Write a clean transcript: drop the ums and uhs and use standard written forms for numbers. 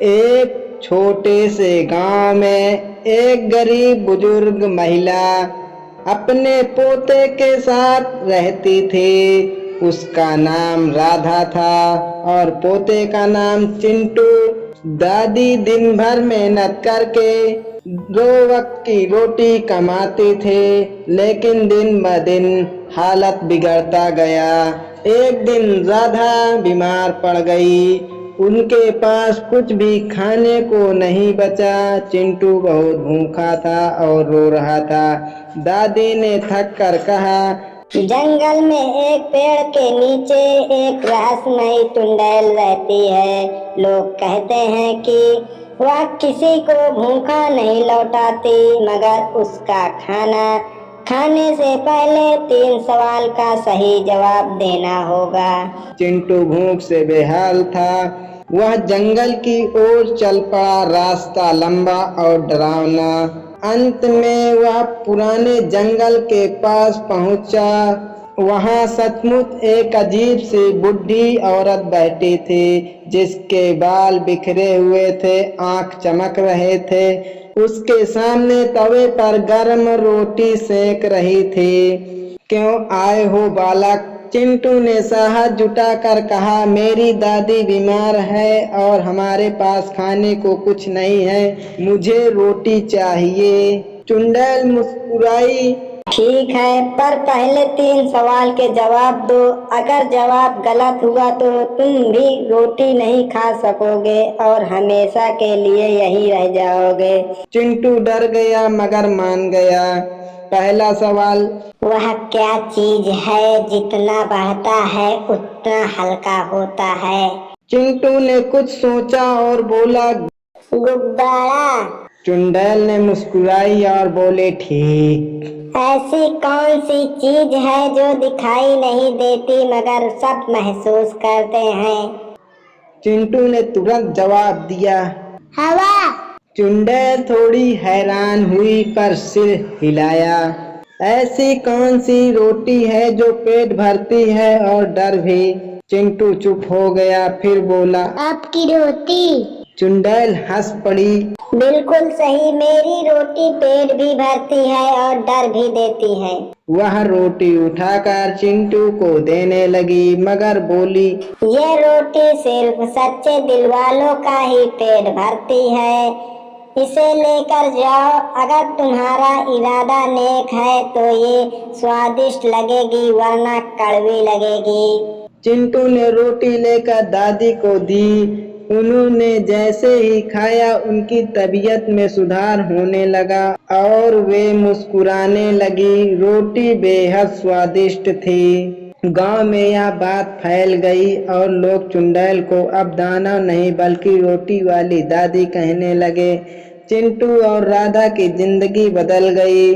एक छोटे से गांव में एक गरीब बुजुर्ग महिला अपने पोते के साथ रहती थी। उसका नाम राधा था और पोते का नाम चिंटू। दादी दिन भर मेहनत करके 2 वक्त की रोटी कमाती थे, लेकिन दिन ब दिन हालत बिगड़ता गया। एक दिन राधा बीमार पड़ गई। उनके पास कुछ भी खाने को नहीं बचा। चिंटू बहुत भूखा था और रो रहा था। दादी ने थक कर कहा, जंगल में एक पेड़ के नीचे एक रहस्यमयी चुड़ैल रहती है। लोग कहते हैं कि वह किसी को भूखा नहीं लौटाती, मगर उसका खाना खाने से पहले 3 सवाल का सही जवाब देना होगा। चिंटू भूख से बेहाल था। वह जंगल की ओर चल पड़ा। रास्ता लंबा और डरावना। अंत में वह पुराने जंगल के पास पहुंचा। वहां सचमुच एक अजीब सी बूढ़ी औरत बैठी थी, जिसके बाल बिखरे हुए थे, आंख चमक रहे थे। उसके सामने तवे पर गर्म रोटी सेक रही थी। क्यों आए हो बालक? चिंटू ने साहस जुटाकर कहा, मेरी दादी बीमार है और हमारे पास खाने को कुछ नहीं है। मुझे रोटी चाहिए। चुड़ैल मुस्कुराई, ठीक है, पर पहले 3 सवाल के जवाब दो। अगर जवाब गलत हुआ तो तुम भी रोटी नहीं खा सकोगे और हमेशा के लिए यहीं रह जाओगे। चिंटू डर गया मगर मान गया। पहला सवाल, वह क्या चीज है जितना बढ़ता है उतना हल्का होता है? चिंटू ने कुछ सोचा और बोला, गुब्बारा। चुड़ैल ने मुस्कुराई और बोले, ठीक। ऐसी कौन सी चीज है जो दिखाई नहीं देती मगर सब महसूस करते हैं? चिंटू ने तुरंत जवाब दिया, हवा। चुड़ैल थोड़ी हैरान हुई पर सिर हिलाया। ऐसी कौन सी रोटी है जो पेट भरती है और डर भी? चिंटू चुप हो गया, फिर बोला, आपकी रोटी। चुड़ैल हंस पड़ी। बिल्कुल सही, मेरी रोटी पेट भी भरती है और डर भी देती है। वह रोटी उठाकर चिंटू को देने लगी मगर बोली, ये रोटी सिर्फ सच्चे दिल वालों का ही पेट भरती है, इसे लेकर जाओ। अगर तुम्हारा इरादा नेक है तो ये स्वादिष्ट लगेगी, वरना कड़वी लगेगी। चिंटू ने रोटी लेकर दादी को दी। उन्होंने जैसे ही खाया उनकी तबीयत में सुधार होने लगा और वे मुस्कुराने लगी। रोटी बेहद स्वादिष्ट थी। गांव में यह बात फैल गई और लोग चुड़ैल को अब दाना नहीं बल्कि रोटी वाली दादी कहने लगे। चिंटू और राधा की जिंदगी बदल गई।